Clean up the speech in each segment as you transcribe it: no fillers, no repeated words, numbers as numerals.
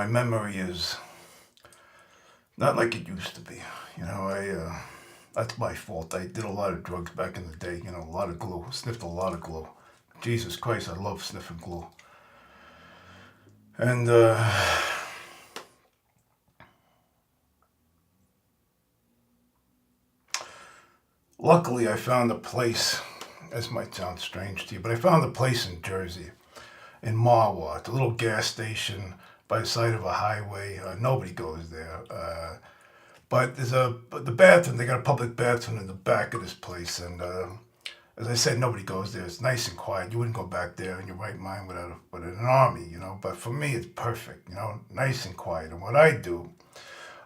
my memory is not like it used to be. That's my fault. I did a lot of drugs back in the day. A lot of glue. Sniffed a lot of glue. Jesus Christ, I love sniffing glue. And luckily, I found a place. This might sound strange to you, but I found a place in Jersey, in Marwat, a little gas station by the side of a highway. Nobody goes there. But the bathroom. They got a public bathroom in the back of this place, and as I said, nobody goes there. It's nice and quiet. You wouldn't go back there in your right mind with an army, But for me, it's perfect, nice and quiet. And what I do,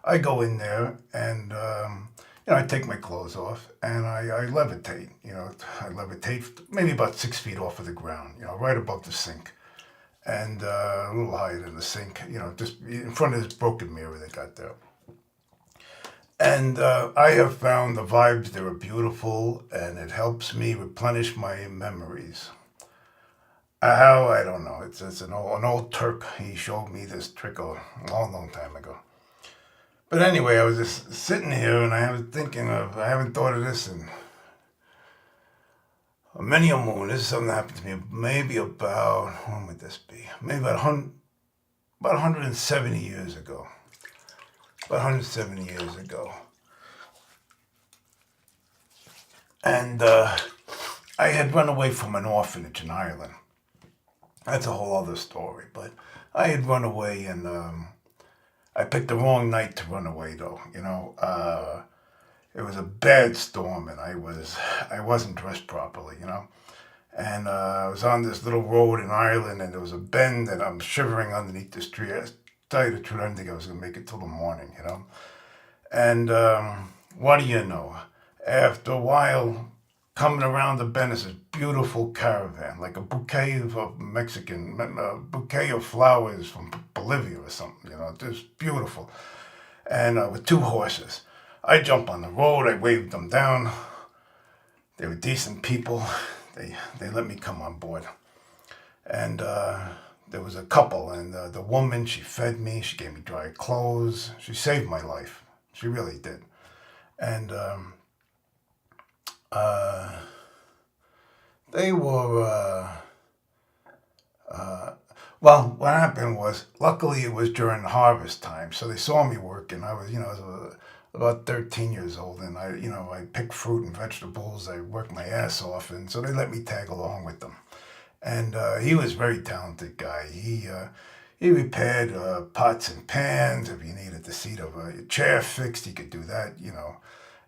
I go in there and I take my clothes off and I levitate. I levitate maybe about 6 feet off of the ground. Right above the sink, and a little higher than the sink. Just in front of this broken mirror they got there. And I have found the vibes there are beautiful, and it helps me replenish my memories. How, I don't know. It's an old Turk. He showed me this trick a long, long time ago. But anyway, I was just sitting here, and I was thinking I haven't thought of this in many a moon. This is something that happened to me maybe about, when would this be? Maybe about 170 years ago. About 170 years ago. And I had run away from an orphanage in Ireland. That's a whole other story. But I had run away, and I picked the wrong night to run away, though. It was a bad storm, and I wasn't dressed properly, And I was on this little road in Ireland, and there was a bend, and I'm shivering underneath this tree. Tell you the truth, I didn't think I was going to make it till the morning, And what do you know? After a while, coming around the bend is this beautiful caravan, like a bouquet of bouquet of flowers from Bolivia or something, just beautiful. And with two horses. I jump on the road, I waved them down. They were decent people. They let me come on board. And there was a couple, and the woman, she fed me, she gave me dry clothes, she saved my life. She really did. And they were, well, what happened was, luckily it was during harvest time, so they saw me working. I was, about 13 years old, and I picked fruit and vegetables, I worked my ass off, and so they let me tag along with them. And he was a very talented guy. He repaired pots and pans. If you needed the seat of a chair fixed, he could do that,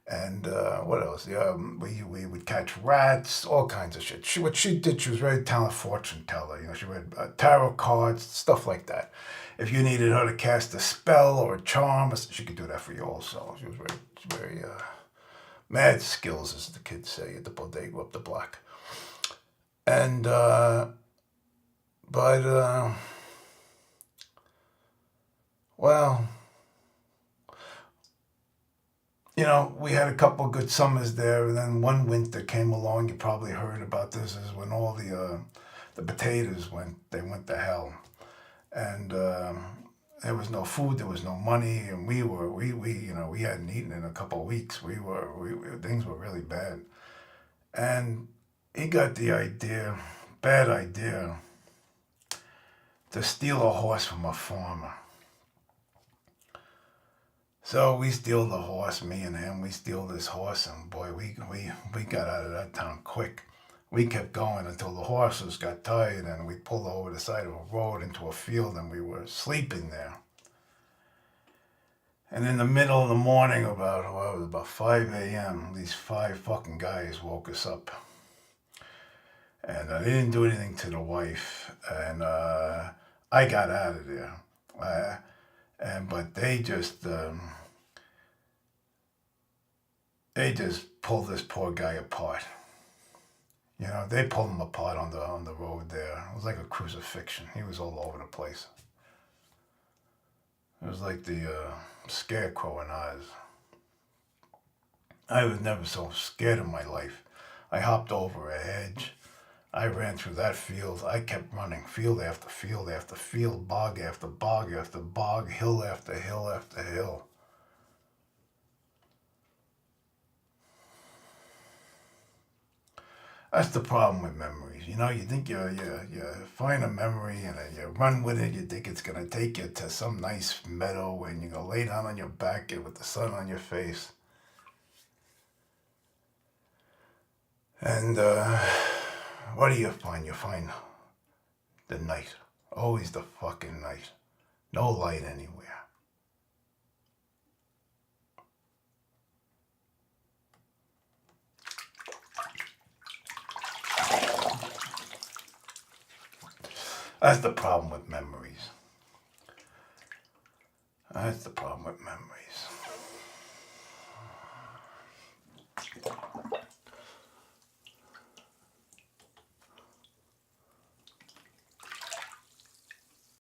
And what else? We would catch rats, all kinds of shit. What she did, she was a very talented fortune teller. She read tarot cards, stuff like that. If you needed her to cast a spell or a charm, she could do that for you also. She was very mad skills, as the kids say at the bodega up the block. And, well, we had a couple of good summers there, and then one winter came along. You probably heard about this. Is when all the potatoes went to hell, and there was no food, there was no money, and we hadn't eaten in a couple of weeks. Things were really bad, and he got the bad idea, to steal a horse from a farmer. So we steal the horse, me and him, we steal this horse, and boy, we got out of that town quick. We kept going until the horses got tired, and we pulled over the side of a road into a field, and we were sleeping there. And in the middle of the morning, it was about 5 a.m., these 5 fucking guys woke us up. And they didn't do anything to the wife, and I got out of there. But they just pulled this poor guy apart. They pulled him apart on the road there. It was like a crucifixion. He was all over the place. It was like the scarecrow in Oz. I was never so scared in my life. I hopped over a hedge. I ran through that field. I kept running field after field after field, bog after bog after bog, hill after hill after hill. That's the problem with memories. You know, you think you find a memory and then you run with it. You think it's going to take you to some nice meadow and you're going to lay down on your back and with the sun on your face. And what do you find? You find the night. Always the fucking night. No light anywhere. That's the problem with memories. That's the problem with memories.